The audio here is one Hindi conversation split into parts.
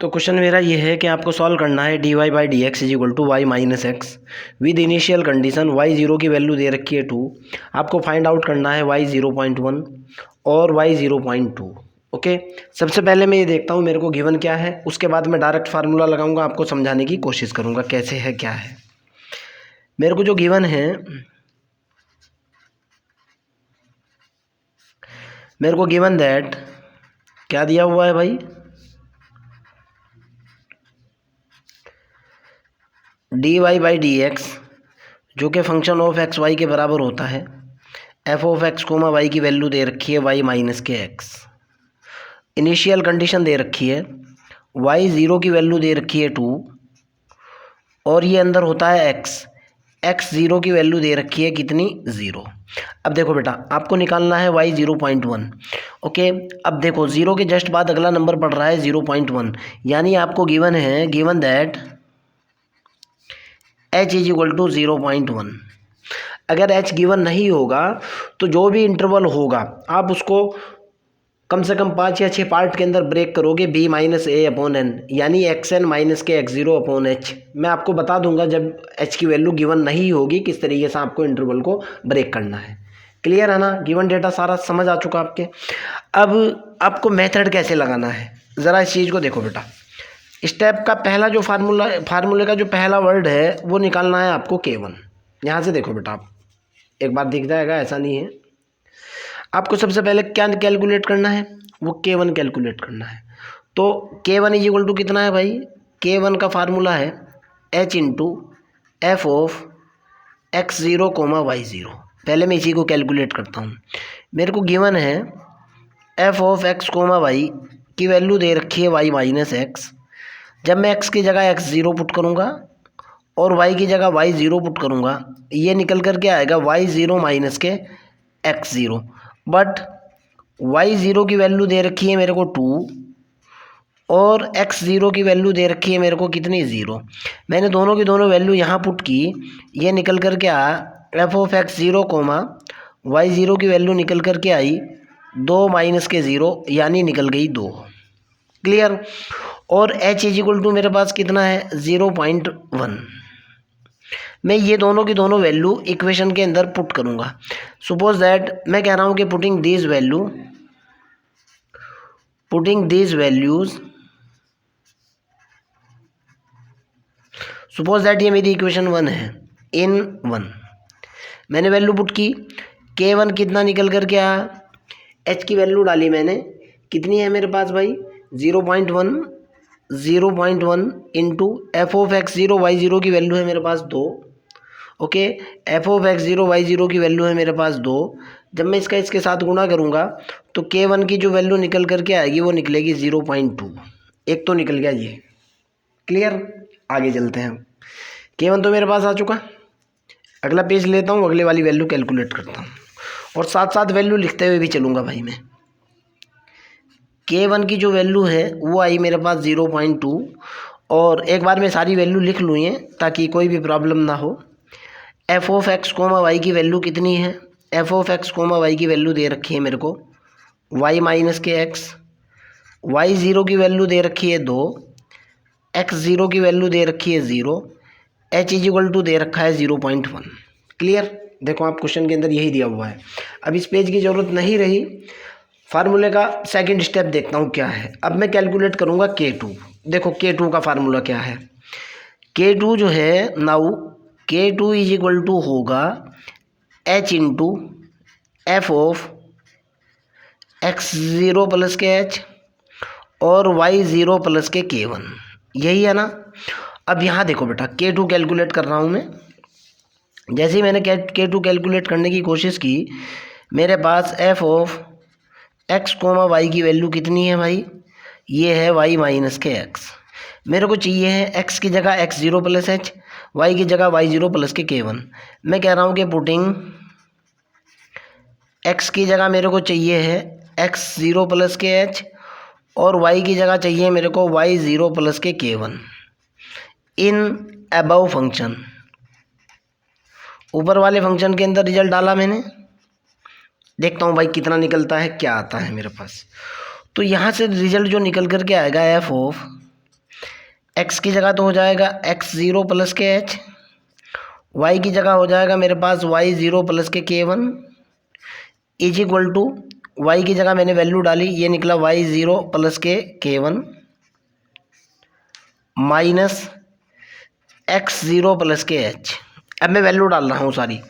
तो क्वेश्चन मेरा ये है कि आपको सॉल्व करना है dy by d x is equal to y minus x with initial condition y zero की वैल्यू दे रखी है 2। आपको फाइंड आउट करना है y 0.1 और y 0.2। ओके, सबसे पहले मैं ये देखता हूँ मेरे को गिवन क्या है, उसके बाद मैं डायरेक्ट फार्मूला लगाऊंगा, आपको समझाने की कोशिश करूँगा कैसे है क्या है। मेरे को जो गिवन है, मेरे को गिवन दैट क्या दिया हुआ है भाई, d y by d x जो कि फंक्शन ऑफ एक्स वाई के बराबर होता है, f of x comma Y की वैल्यू दे रखी है वाई माइनस के एक्स। इनिशियल कंडीशन दे रखी है वाई ज़ीरो की वैल्यू दे रखी है 2 और ये अंदर होता है एक्स ज़ीरो की वैल्यू दे रखी है कितनी, 0। अब देखो बेटा, आपको निकालना है y 0.1। ओके, अब देखो ज़ीरो के जस्ट बाद अगला नंबर पड़ रहा है 0.1, यानी आपको गिवन है, given that h is equal to 0.1। अगर h गिवन नहीं होगा तो जो भी इंटरवल होगा आप उसको कम से कम 5 या 6 पार्ट के अंदर ब्रेक करोगे, b माइनस ए अपॉन एन, यानी एक्स एन माइनस के एक्स ज़ीरो अपॉन एच। मैं आपको बता दूंगा जब h की वैल्यू गिवन नहीं होगी किस तरीके से आपको इंटरवल को ब्रेक करना है। क्लियर है ना, गिवन डेटा सारा समझ आ चुका आपके। अब आपको मेथड कैसे लगाना है, ज़रा इस चीज़ को देखो बेटा। स्टेप का पहला जो फार्मूले का जो पहला वर्ड है वो निकालना है आपको K1। यहाँ से देखो बेटा, आप एक बार दिख जाएगा, ऐसा नहीं है। आपको सबसे पहले क्या कैलकुलेट करना है, वो K1 कैलकुलेट करना है। तो K1 इज इक्वल टू कितना है भाई, K1 का फार्मूला है h into f of x zero comma y zero. पहले मैं इसी को कैलकुलेट करता हूँ। मेरे को गिवन है f of x comma Y की वैल्यू दे रखी है वाई माइनस एक्स। जब मैं x की जगह x ज़ीरो पुट करूँगा और y की जगह y ज़ीरो पुट करूँगा, ये निकल कर के आएगा y zero minus k x zero. But y zero की वैल्यू दे रखी है मेरे को 2 और x ज़ीरो की वैल्यू दे रखी है मेरे को कितनी, 0। मैंने दोनों की दोनों वैल्यू यहाँ पुट की, ये निकल कर के आया f of x zero comma y zero की वैल्यू निकल कर के आई 2 माइनस के 0, यानी निकल गई 2। क्लियर। और h इज इक्वल टू मेरे पास कितना है, 0.1। मैं ये दोनों की दोनों वैल्यू इक्वेशन के अंदर पुट करूँगा। सपोज दैट मैं कह रहा हूँ कि putting these values, suppose that ये मेरी इक्वेशन 1 है, इन 1 मैंने वैल्यू पुट की, K1 कितना निकल कर के आया, h की वैल्यू डाली मैंने, कितनी है मेरे पास भाई, 0.1 into f of x zero y zero की वैल्यू है मेरे पास 2। Okay, f of x zero y zero की वैल्यू है मेरे पास 2। जब मैं इसके साथ गुणा करूँगा तो K1 की जो वैल्यू निकल करके आएगी वो निकलेगी 0.2। एक तो निकल गया ये। क्लियर, आगे चलते हैं। K1 तो मेरे पास आ चुका, अगला पेज लेता हूँ, अगले वाली वैल्यू कैलकुलेट करता हूँ और साथ साथ वैल्यू लिखते हुए भी चलूँगा भाई मैं। K1 की जो वैल्यू है वो आई मेरे पास 0.2 और एक बार मैं सारी वैल्यू लिख लूँ ये, ताकि कोई भी प्रॉब्लम ना हो। F of x comma Y की वैल्यू कितनी है, f of x comma Y की वैल्यू दे रखी है मेरे को वाई माइनस के एक्स। वाई ज़ीरो की वैल्यू दे रखी है 2, एक्स ज़ीरो की वैल्यू दे रखी है 0, एच इज इक्वल टू दे रखा है 0.1। क्लियर। देखो आप क्वेश्चन के अंदर यही दिया हुआ है। अब इस पेज की ज़रूरत नहीं रही, फार्मूले का सेकंड स्टेप देखता हूँ क्या है। अब मैं कैलकुलेट करूँगा K2। देखो K2 का फार्मूला क्या है, K2 जो है now K2 is equal to होगा h into f of x zero plus k h और y ज़ीरो प्लस के K1, यही है ना। अब यहाँ देखो बेटा, K2 कैलकुलेट कर रहा हूँ मैं। जैसे ही मैंने K2 कैलकुलेट करने की कोशिश की, मेरे पास F of x comma Y की वैल्यू कितनी है भाई, ये है वाई माइनस के एक्स। मेरे को चाहिए है एक्स की जगह x zero plus h, y की जगह Y zero plus k K1। मैं कह रहा हूँ कि पुटिंग एक्स की जगह मेरे को चाहिए है x zero plus k H और वाई की जगह चाहिए मेरे को Y zero plus k K1 in above function. ऊपर वाले फंक्शन के अंदर रिजल्ट डाला मैंने, देखता हूँ भाई कितना निकलता है, क्या आता है मेरे पास। तो यहाँ से रिजल्ट जो निकल कर के आएगा एफ ऑफ एक्स की जगह तो हो जाएगा x0 plus k h, y की जगह हो जाएगा मेरे पास y0 plus k k1 is equal to, y की जगह मैंने वैल्यू डाली, ये निकला y0 plus k k1 minus x0 plus k h। अब मैं वैल्यू डाल रहा हूँ सारी,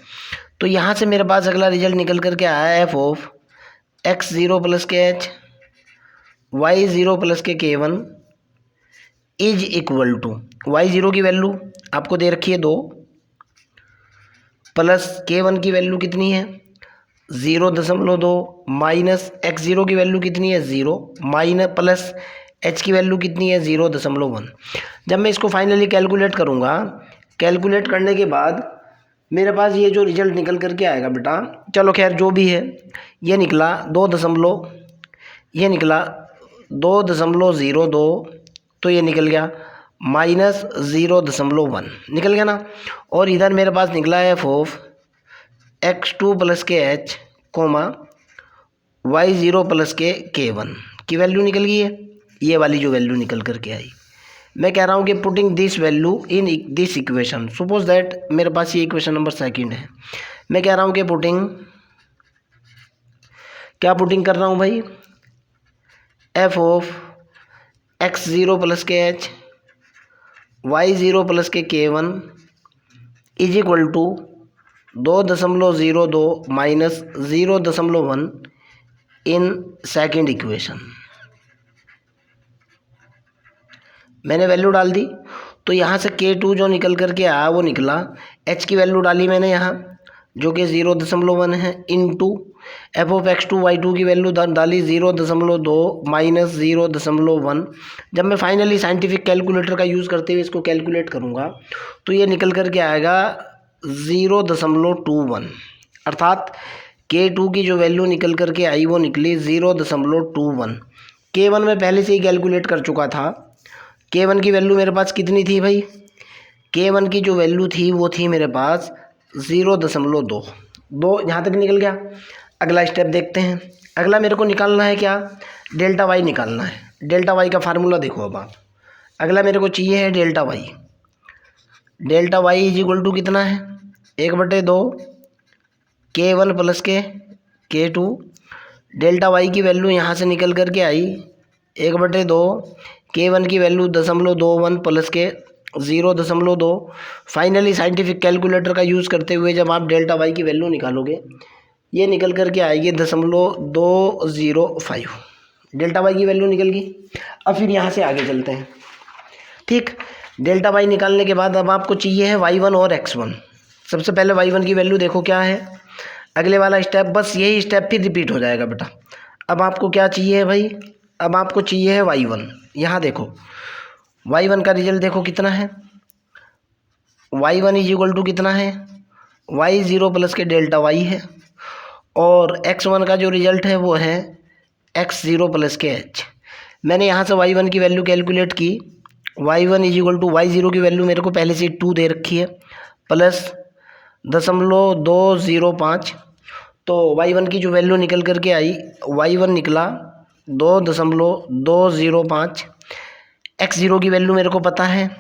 तो यहाँ से मेरे पास अगला रिजल्ट निकल करके आया f of x0 plus k h y0 plus k k1 is equal to, y0 की वैल्यू आपको दे रखी है 2 प्लस k1 की वैल्यू कितनी है 0.2 माइनस x0 की वैल्यू कितनी है 0 माइनस प्लस h की वैल्यू कितनी है 0.1। जब मैं इसको फाइनली कैलकुलेट करूँगा, कैलकुलेट करने के बाद मेरे पास ये जो रिजल्ट निकल करके आएगा बेटा, चलो खैर जो भी है, ये निकला 2.02, तो ये निकल गया माइनस 0.1 निकल गया ना। और इधर मेरे पास निकला है f of x2 plus k h coma y0 plus k k1 की वैल्यू निकल गई है, ये वाली जो वैल्यू निकल करके आई। मैं कह रहा हूँ कि putting this value in this equation, suppose that मेरे पास ये इक्वेशन नंबर 2 है। मैं कह रहा हूँ कि पुटिंग कर रहा हूँ भाई, f of x0 plus k h y0 plus k k1 is equal to 2.02 minus 0.1 in second equation. मैंने वैल्यू डाल दी, तो यहाँ से k2 जो निकल करके आया वो निकला, h की वैल्यू डाली मैंने यहाँ जो कि 0.1 है, into F of x2 y2 की वैल्यू डाली 0.2 माइनस 0.1। जब मैं फाइनली साइंटिफिक कैलकुलेटर का यूज़ करते हुए इसको कैलकुलेट करूँगा तो ये निकल करके आएगा 0.21, अर्थात k2 की जो वैल्यू निकल करके आई वो निकली 0.21। k1 में पहले से ही कैलकुलेट कर चुका था, k1 की वैल्यू मेरे पास कितनी थी भाई, k1 की जो वैल्यू थी वो थी मेरे पास 0.2, यहाँ तक निकल गया। अगला स्टेप देखते हैं। अगला मेरे को निकालना है क्या, डेल्टा वाई निकालना है। डेल्टा वाई का फार्मूला देखो अब आप, अगला मेरे को चाहिए है delta y. Delta y is equal to कितना है 1/2 k1 प्लस के k2। डेल्टा वाई की वैल्यू यहाँ से निकल करके आई 1/2, k1 की वैल्यू 0.21 प्लस के 0.2। फाइनली साइंटिफिक कैलकुलेटर का यूज़ करते हुए जब आप डेल्टा वाई की वैल्यू निकालोगे, ये निकल करके आएगी 0.205। डेल्टा वाई की वैल्यू निकल गई। अब फिर यहाँ से आगे चलते हैं। ठीक, डेल्टा वाई निकालने के बाद अब आपको चाहिए है y1 और x1। सबसे पहले y1 की वैल्यू देखो क्या है, अगले वाला स्टेप, बस यही स्टेप फिर रिपीट हो जाएगा बेटा। अब आपको क्या चाहिए है भाई, अब आपको चाहिए है y1। यहाँ देखो y1 का रिजल्ट देखो कितना है, y1 इज इक्वल टू कितना है y0 प्लस के डेल्टा वाई है, और x1 का जो रिजल्ट है वो है x0 प्लस के h। मैंने यहाँ से y1 की वैल्यू कैलकुलेट की, y1 is equal to y0 की वैल्यू मेरे को पहले से 2 दे रखी है प्लस 0.205। तो y1 की जो वैल्यू निकल करके आई, y1 निकला 2.205। x0 की वैल्यू मेरे को पता है,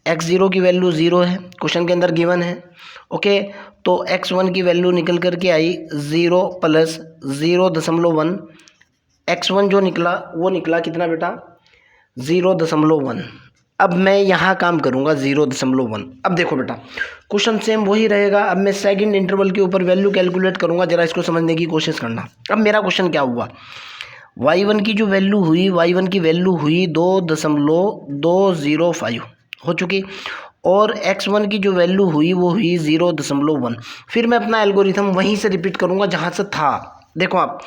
x0 की वैल्यू 0 है, क्वेश्चन के अंदर गिवन है। ओके, तो x1 की वैल्यू निकल करके आई 0 प्लस 0.1। x1 जो निकला वो निकला कितना बेटा 0.1। अब मैं यहाँ काम करूँगा 0.1। अब देखो बेटा क्वेश्चन सेम वही रहेगा। अब मैं सेकंड इंटरवल के ऊपर वैल्यू कैलकुलेट करूँगा, ज़रा इसको समझने की कोशिश करना। अब मेरा क्वेश्चन क्या हुआ, y1 की जो वैल्यू हुई, y1 की वैल्यू हुई 2.205 हो चुकी, और x1 की जो वैल्यू हुई वो हुई 0.1। फिर मैं अपना एल्गोरिथम वहीं से रिपीट करूँगा जहाँ से था। देखो आप,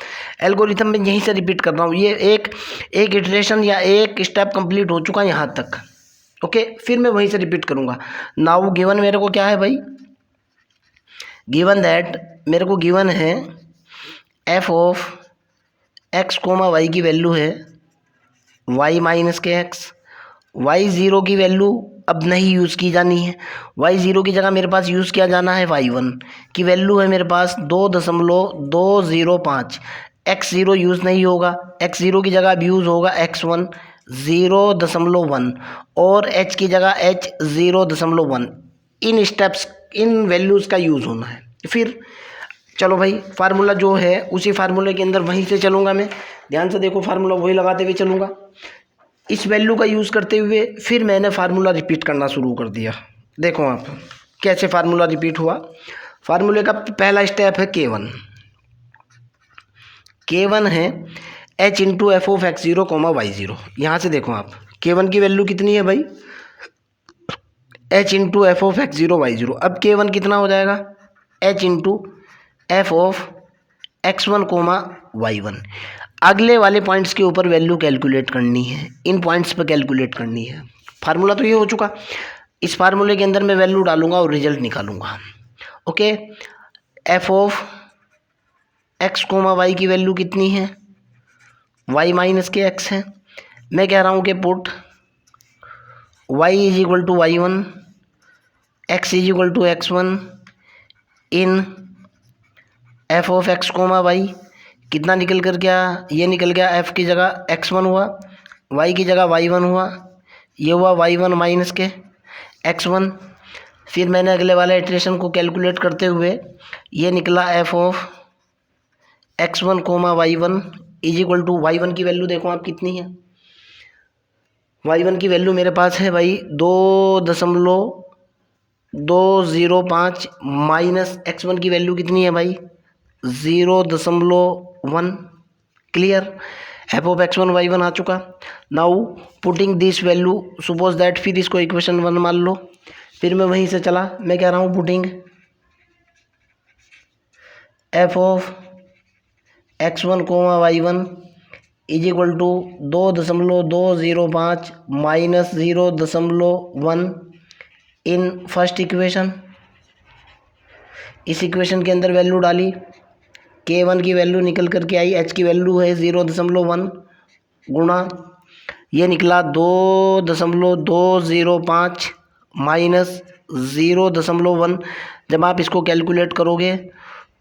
एल्गोरिथम में यहीं से रिपीट कर रहा हूँ, ये एक इटरेशन या एक स्टेप कंप्लीट हो चुका यहाँ तक। ओके, फिर मैं वहीं से रिपीट करूँगा। नाउ गिवन मेरे को क्या है भाई, गिवन दैट मेरे को गिवन है एफ ऑफ x, y की वैल्यू है y माइनस के एक्स। y0 की वैल्यू अब नहीं यूज़ की जानी है, y0 की जगह मेरे पास यूज़ किया जाना है y1 की वैल्यू है मेरे पास 2.205। x0 यूज़ नहीं होगा, x0 की जगह अब यूज़ होगा x1 0.1 और h की जगह h 0.1 in steps in values का यूज़ होना है। फिर चलो भाई फार्मूला जो है उसी फार्मूले के अंदर वहीं से चलूँगा मैं, ध्यान से देखो फार्मूला वही लगाते हुए चलूँगा। इस वैल्यू का यूज़ करते हुए फिर मैंने फार्मूला रिपीट करना शुरू कर दिया। देखो आप कैसे फार्मूला रिपीट हुआ। फार्मूले का पहला स्टेप है K1। K1 है h into f of x zero comma y zero. यहाँ से देखो आप K1 की वैल्यू कितनी है भाई, h into f of x zero y zero. अब K1 कितना हो जाएगा, h into f of x1 comma y1। अगले वाले पॉइंट्स के ऊपर वैल्यू कैलकुलेट करनी है, इन पॉइंट्स पर कैलकुलेट करनी है। फार्मूला तो ये हो चुका, इस फार्मूले के अंदर मैं वैल्यू डालूंगा और रिजल्ट निकालूंगा। Okay, f of x comma Y की वैल्यू कितनी है, y माइनस के एक्स है। मैं कह रहा हूँ कि put y is equal to y1, x is equal to x1 in f of x comma y. कितना निकल कर गया, ये निकल गया f की जगह x1 हुआ, y की जगह y1 हुआ, ये हुआ y1 माइनस के x1। फिर मैंने अगले वाले इटरेशन को कैलकुलेट करते हुए ये निकला f of x1 comma y1 is equal to y1 की वैल्यू देखो आप कितनी है, y1 की वैल्यू मेरे पास है भाई 2.205 माइनस x1 की वैल्यू कितनी है भाई 0.1। Clear, F of x1 y1 आ चुका। Now putting this value suppose that, फिर इसको इक्वेशन 1 मान लो। फिर मैं वहीं से चला, मैं कह रहा हूँ putting f of x1 comma y1 is equal to 2.205 minus 0.1 in first equation. इस इक्वेशन के अंदर वैल्यू डाली, K1 की वैल्यू निकल करके आई, h की वैल्यू है 0.1 गुणा ये निकला 2.205 माइनस 0.1। जब आप इसको कैलकुलेट करोगे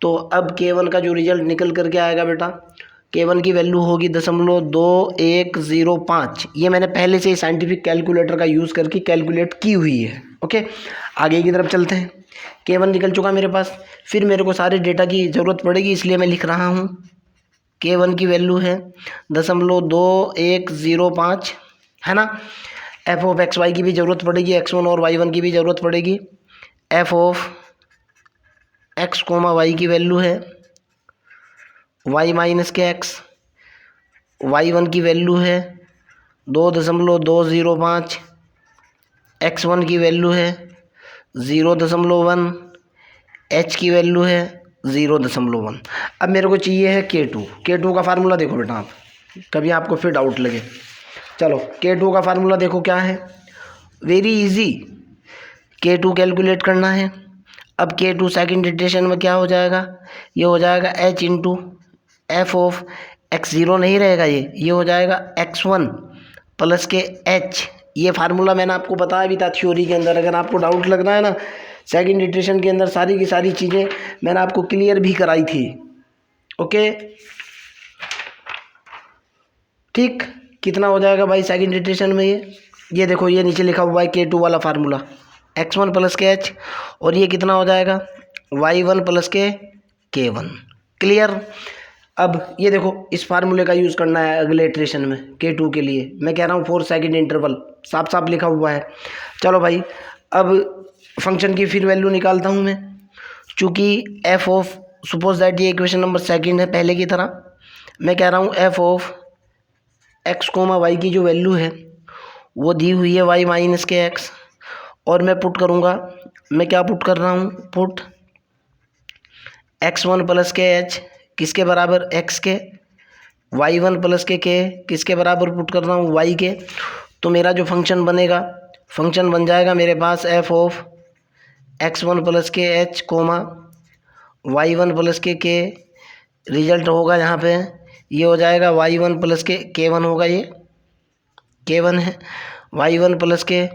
तो अब K1 का जो रिजल्ट निकल करके आएगा बेटा, K1 की वैल्यू होगी 0.2105। ये मैंने पहले से ही साइंटिफिक कैलकुलेटर का यूज़ करके कैलकुलेट की हुई है। ओके, आगे की तरफ चलते हैं। K1 निकल चुका मेरे पास, फिर मेरे को सारे डेटा की ज़रूरत पड़ेगी इसलिए मैं लिख रहा हूँ। K1 की वैल्यू है 0.2105 है ना। एफ ऑफ एक्स वाई की भी ज़रूरत पड़ेगी, x1 और y1 की भी ज़रूरत पड़ेगी। F of x comma Y की वैल्यू है y minus k x, y1 की वैल्यू है 2.205, x1 की वैल्यू है 0.1, h की वैल्यू है 0.1। अब मेरे को चाहिए है K2 का फार्मूला देखो बेटा आप, कभी आपको फिर डाउट लगे। चलो K2 का फार्मूला देखो क्या है, वेरी इजी। K2 कैलकुलेट करना है। अब K2 सेकंड इटरेशन में क्या हो जाएगा, ये हो जाएगा h into f of x0 नहीं रहेगा, ये हो जाएगा x1 प्लस के h। ये फार्मूला मैंने आपको बताया भी था थ्योरी के अंदर, अगर आपको डाउट लग रहा है ना सेकंड इटरेशन के अंदर सारी की सारी चीज़ें मैंने आपको क्लियर भी कराई थी। ओके ठीक, कितना हो जाएगा भाई सेकंड इटरेशन में, ये देखो ये नीचे लिखा हुआ है K2 वाला formula x1 plus k h, और ये कितना हो जाएगा y1 plus k K1। Clear, अब ये देखो इस फार्मूले का यूज़ करना है अगले इटरेशन में K2 के लिए। मैं कह रहा हूँ 4 सेकंड इंटरवल, साफ साफ लिखा हुआ है। चलो भाई अब फंक्शन की फिर वैल्यू निकालता हूँ मैं, चूँकि एफ ऑफ सपोज दैट ये इक्वेशन नंबर सेकंड है पहले की तरह। मैं कह रहा हूँ f of x comma Y की जो वैल्यू है वो दी हुई है y माइनस के एक्स, और मैं पुट करूँगा, मैं क्या पुट कर रहा हूँ, put x1 plus k h किसके बराबर x के, y1 प्लस के किसके बराबर पुट कर रहा हूँ y के। तो मेरा जो फंक्शन बनेगा, फंक्शन बन जाएगा मेरे पास F of x1 plus k h coma y1 plus के रिजल्ट होगा यहाँ पे, ये हो जाएगा y1 प्लस के K1 होगा, ये K1 है, y1 plus k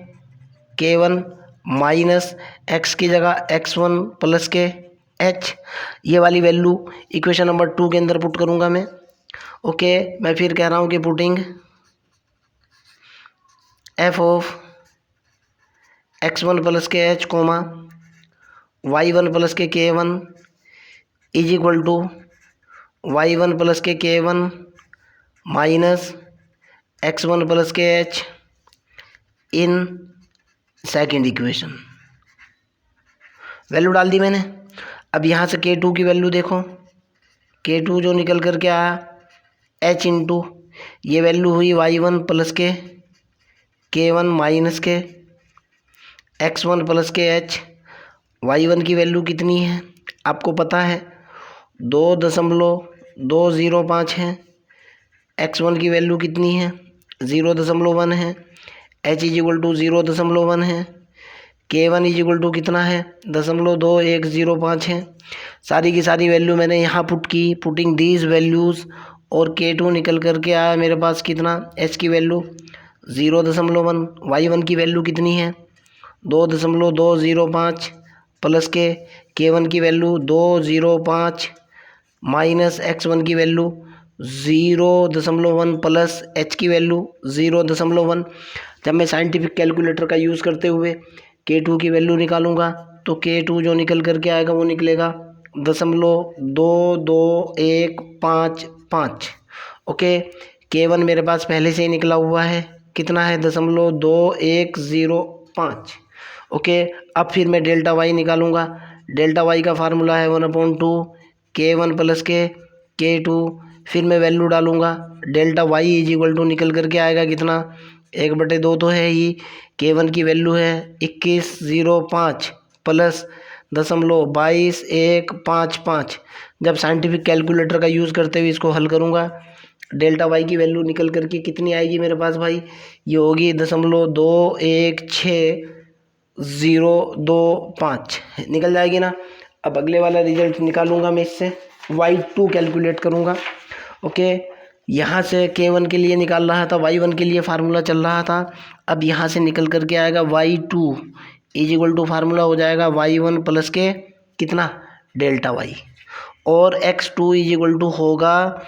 K1 minus x की जगह x1 प्लस के h। ये वाली वैल्यू इक्वेशन नंबर 2 के अंदर पुट करूँगा मैं। ओके, मैं फिर कह रहा हूँ कि putting f of x1 plus k h comma y1 plus k k1 is equal to y1 plus k k1 minus x1 plus k h in second equation. Value डाल दी मैंने। अब यहाँ से k2 की वैल्यू देखो, k2 जो निकल कर के आया h इंटू ये वैल्यू हुई y1 plus k k1 minus के x1 plus k h। y1 की वैल्यू कितनी है आपको पता है 2.205 है। x1 की वैल्यू कितनी है 0.1 है। h इज इक्वल टू 0.1 है। k1 इज इक्वल टू कितना है 0.2105 है। सारी की सारी वैल्यू मैंने यहाँ पुट की, पुटिंग दीज वैल्यूज़, और k2 निकल करके आया मेरे पास कितना, h की वैल्यू 0.1, y1 की वैल्यू कितनी है 2.205 प्लस के k1 की वैल्यू 205 माइनस x1 की वैल्यू 0.1 प्लस h की वैल्यू 0.1। जब मैं साइंटिफिक कैलकुलेटर का यूज़ करते हुए k2 की वैल्यू निकालूंगा तो k2 जो निकल करके आएगा वो निकलेगा 0.22155। ओके, k1 मेरे पास पहले से ही निकला हुआ है, कितना है 0.2105। ओके, अब फिर मैं डेल्टा वाई निकालूंगा। डेल्टा वाई का फार्मूला है 1/2 k1 प्लस के k2। फिर मैं वैल्यू डालूंगा, delta y is equal to निकल करके आएगा कितना 1/2 तो है ही। k1 की वैल्यू है 2105 प्लस 0.22155। जब साइंटिफिक कैलकुलेटर का यूज़ करते हुए इसको हल करूँगा, डेल्टा वाई की वैल्यू निकल करके कितनी आएगी मेरे पास भाई, ये होगी 0.21625 निकल जाएगी ना। अब अगले वाला रिजल्ट निकालूंगा मैं, इससे y2 कैलकुलेट करूँगा। ओके, यहाँ से k1 के लिए निकाल रहा था, y1 के लिए फार्मूला चल रहा था। अब यहाँ से निकल करके आएगा y2 is equal to formula हो जाएगा y1 प्लस के कितना डेल्टा y, और x2 इज इक्वल टू होगा,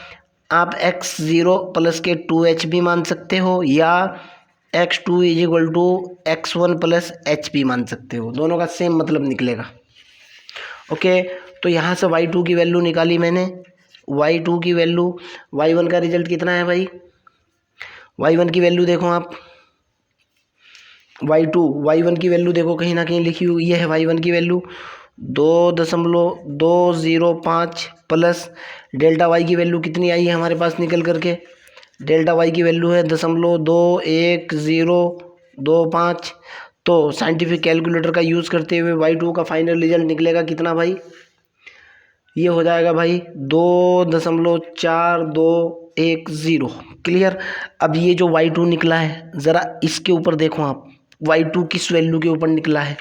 आप x0 प्लस के 2h भी मान सकते हो या x2 is equal to x1 plus h भी मान सकते हो, दोनों का सेम मतलब निकलेगा। ओके, तो यहाँ से y2 की वैल्यू निकाली मैंने। y2 की वैल्यू, y1 का रिजल्ट कितना है भाई, y1 की वैल्यू देखो आप, y1 की वैल्यू देखो कहीं ना कहीं लिखी हुई है y1 की वैल्यू 2.205 प्लस डेल्टा वाई की वैल्यू कितनी आई है हमारे पास निकल करके, डेल्टा वाई की वैल्यू है 0.21025। तो साइंटिफिक कैलकुलेटर का यूज़ करते हुए y2 का फाइनल रिजल्ट निकलेगा कितना भाई, ये हो जाएगा भाई 2.4210। क्लियर। अब ये जो y2 निकला है ज़रा इसके ऊपर देखो आप, y2 किस वैल्यू के ऊपर निकला है,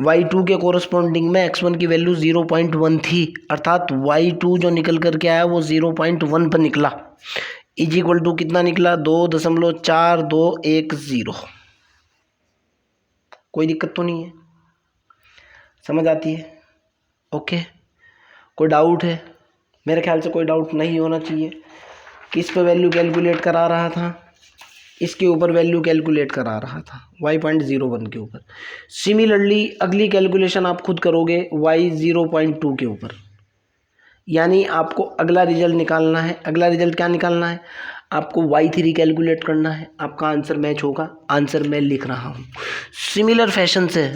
y2 के कोरस्पॉन्डिंग में x1 की वैल्यू 0.1 थी, अर्थात y2 जो निकल करके आया वो 0.1 पर निकला, इज इक्वल टू कितना निकला 2.4210। कोई दिक्कत तो नहीं है, समझ आती है। ओके, कोई डाउट है? मेरे ख्याल से कोई डाउट नहीं होना चाहिए। किस पे वैल्यू कैलकुलेट करा रहा था, इसके ऊपर वैल्यू कैलकुलेट करा रहा था y.01 के ऊपर। सिमिलरली अगली कैलकुलेशन आप खुद करोगे y0.2 के ऊपर, यानी आपको अगला रिजल्ट निकालना है। अगला रिजल्ट क्या निकालना है, आपको y3 कैलकुलेट करना है। आपका आंसर मैच होगा, आंसर मैं लिख रहा हूँ सिमिलर फैशन से।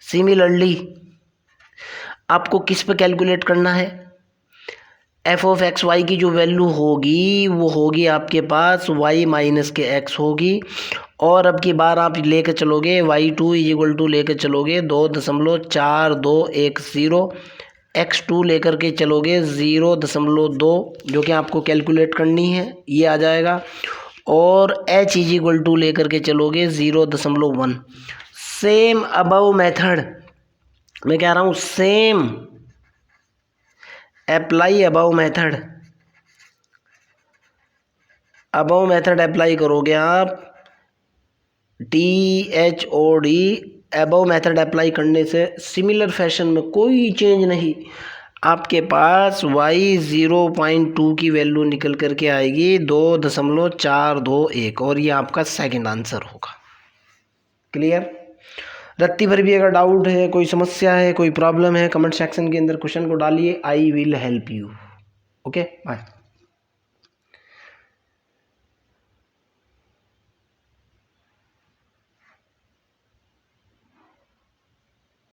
सिमिलरली आपको किस पे कैलकुलेट करना है, एफ ऑफ एक्स वाई की जो वैल्यू होगी वो होगी आपके पास y माइनस के x होगी, और अब की बार आप लेके चलोगे y2 इज इक्वल टू लेके चलोगे 2.4210, x2 लेकर के चलोगे 0.2 जो कि आपको कैलकुलेट करनी है, ये आ जाएगा, और h इज इक्वल टू लेकर के चलोगे 0.1। सेम अबव मेथड, मैं कह रहा हूँ same apply above method apply करोगे आप, THOD अबव मेथड अप्लाई करने से सिमिलर फैशन में कोई चेंज नहीं, आपके पास y 0.2 की वैल्यू निकल करके आएगी 2.421 और ये आपका सेकंड आंसर होगा। क्लियर? रत्ती भर भी अगर डाउट है, कोई समस्या है, कोई प्रॉब्लम है, कमेंट सेक्शन के अंदर क्वेश्चन को डालिए, I will help you. Okay bye.